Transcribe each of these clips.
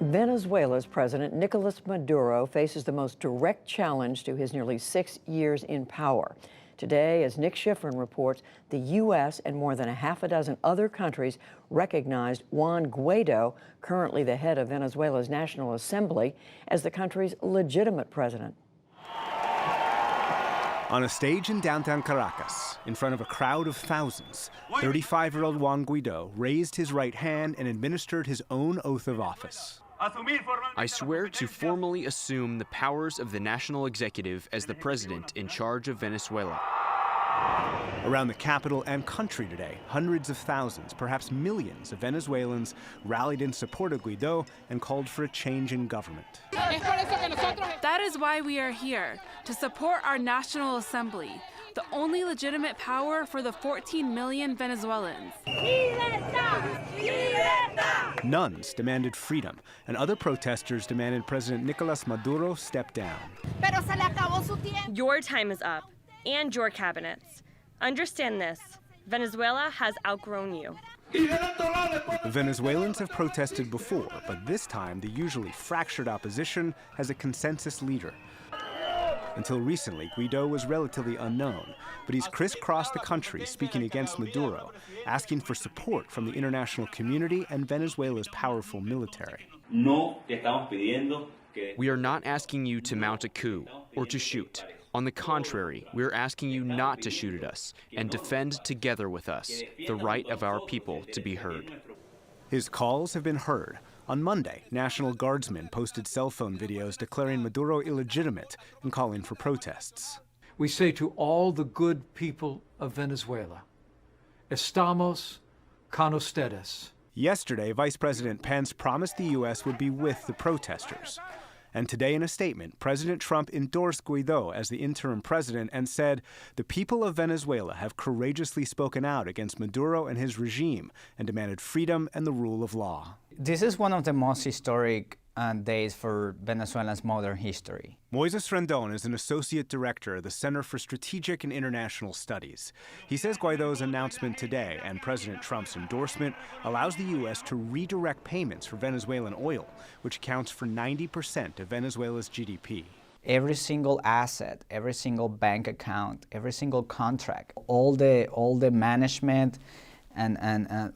Venezuela's President Nicolas Maduro faces the most direct challenge to his nearly 6 years in power. Today, as Nick Schifrin reports, the U.S. and more than a half a dozen other countries recognized Juan Guaido, currently the head of Venezuela's National Assembly, as the country's legitimate president. On a stage in downtown Caracas, in front of a crowd of thousands, 35-year-old Juan Guaido raised his right hand and administered his own oath of office. I swear to formally assume the powers of the national executive as the president in charge of Venezuela. Around the capital and country today, hundreds of thousands, perhaps millions of Venezuelans rallied in support of Guaido and called for a change in government. That is why we are here, to support our National Assembly, the only legitimate power for the 14 million Venezuelans. Nuns demanded freedom, and other protesters demanded President Nicolas Maduro step down. Your time is up, and your cabinets. Understand this, Venezuela has outgrown you. Venezuelans have protested before, but this time the usually fractured opposition has a consensus leader. Until recently, Guaido was relatively unknown, but he's crisscrossed the country speaking against Maduro, asking for support from the international community and Venezuela's powerful military. We are not asking you to mount a coup or to shoot. On the contrary, we are asking you not to shoot at us and defend together with us the right of our people to be heard. His calls have been heard. On Monday, National Guardsmen posted cell phone videos declaring Maduro illegitimate and calling for protests. We say to all the good people of Venezuela, estamos con ustedes. Yesterday, Vice President Pence promised the U.S. would be with the protesters. And today in a statement, President Trump endorsed Guaido as the interim president and said, the people of Venezuela have courageously spoken out against Maduro and his regime and demanded freedom and the rule of law. This is one of the most historic days for Venezuela's modern history. Moises Rendon is an associate director of the Center for Strategic and International Studies. He says Guaido's announcement today and President Trump's endorsement allows the U.S. to redirect payments for Venezuelan oil, which accounts for 90% of Venezuela's GDP. Every single asset, every single bank account, every single contract, all the management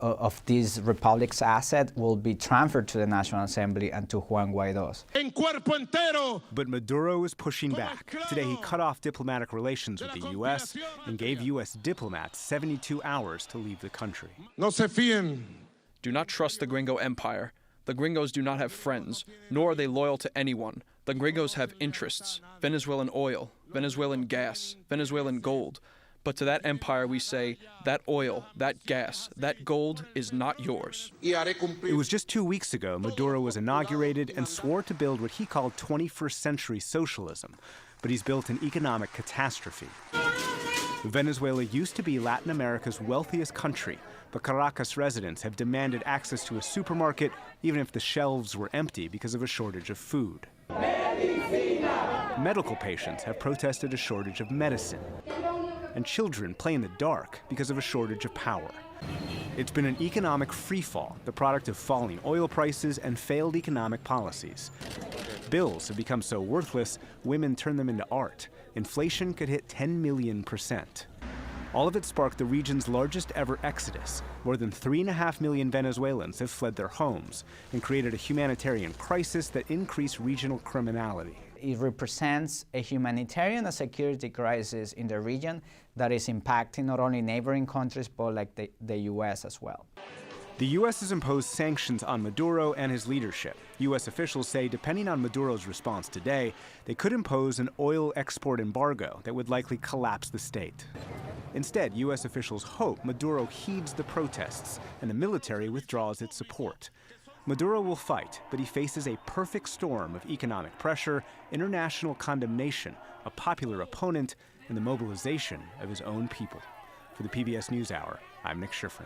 of this republic's asset will be transferred to the National Assembly and to Juan Guaido's. But Maduro is pushing back. Today he cut off diplomatic relations with the U.S. and gave U.S. diplomats 72 hours to leave the country. Do not trust the Gringo Empire. The Gringos do not have friends, nor are they loyal to anyone. The Gringos have interests: Venezuelan oil, Venezuelan gas, Venezuelan gold. But to that empire we say, that oil, that gas, that gold is not yours. It was just 2 weeks ago Maduro was inaugurated and swore to build what he called 21st century socialism. But he's built an economic catastrophe. Venezuela used to be Latin America's wealthiest country, but Caracas residents have demanded access to a supermarket even if the shelves were empty because of a shortage of food. Medical patients have protested a shortage of medicine. And children play in the dark because of a shortage of power. It's been an economic freefall, the product of falling oil prices and failed economic policies. Bills have become so worthless, women turn them into art. Inflation could hit 10 million%. All of it sparked the region's largest ever exodus. More than 3.5 million Venezuelans have fled their homes and created a humanitarian crisis that increased regional criminality. It represents a humanitarian and security crisis in the region that is impacting not only neighboring countries, but like the U.S. as well. The U.S. has imposed sanctions on Maduro and his leadership. U.S. officials say, depending on Maduro's response today, they could impose an oil export embargo that would likely collapse the state. Instead, U.S. officials hope Maduro heeds the protests and the military withdraws its support. Maduro will fight, but he faces a perfect storm of economic pressure, international condemnation, a popular opponent, and the mobilization of his own people. For the PBS NewsHour, I'm Nick Schifrin.